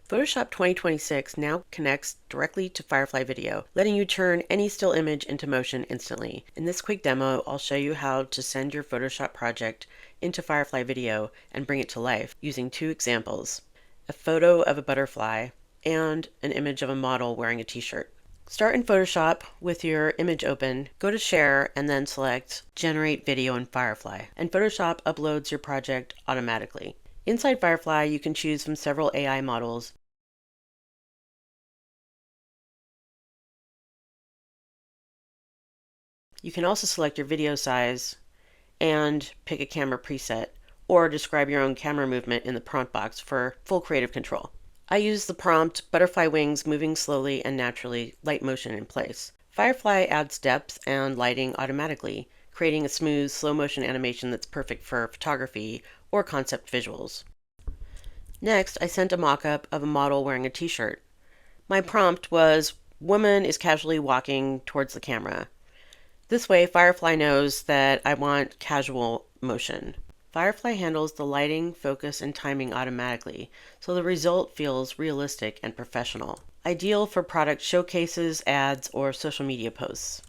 Photoshop 2026 now connects directly to Firefly Video, letting you turn any still image into motion instantly. In this quick demo, I'll show you how to send your Photoshop project into Firefly Video and bring it to life using two examples: a photo of a butterfly and an image of a model wearing a t-shirt. Start in Photoshop with your image open, go to Share, and then select Generate Video in Firefly, and Photoshop uploads your project automatically. Inside Firefly, you can choose from several AI models. You can also select your video size and pick a camera preset, or describe your own camera movement in the prompt box for full creative control. I use the prompt butterfly wings moving slowly and naturally, light motion in place. Firefly adds depth and lighting automatically, creating a smooth, slow motion animation that's perfect for photography or concept visuals. Next, I sent a mock-up of a model wearing a t-shirt. My prompt was, "Woman is casually walking towards the camera." This way, Firefly knows that I want casual motion. Firefly handles the lighting, focus, and timing automatically, so the result feels realistic and professional. Ideal for product showcases, ads, or social media posts.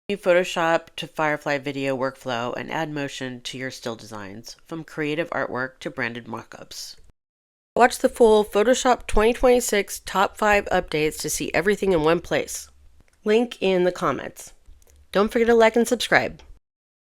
Photoshop to Firefly Video workflow and add motion to your still designs, from creative artwork to branded mockups. Watch the full Photoshop 2026 Top 5 updates to see everything in one place. Link in the comments. Don't forget to like and subscribe.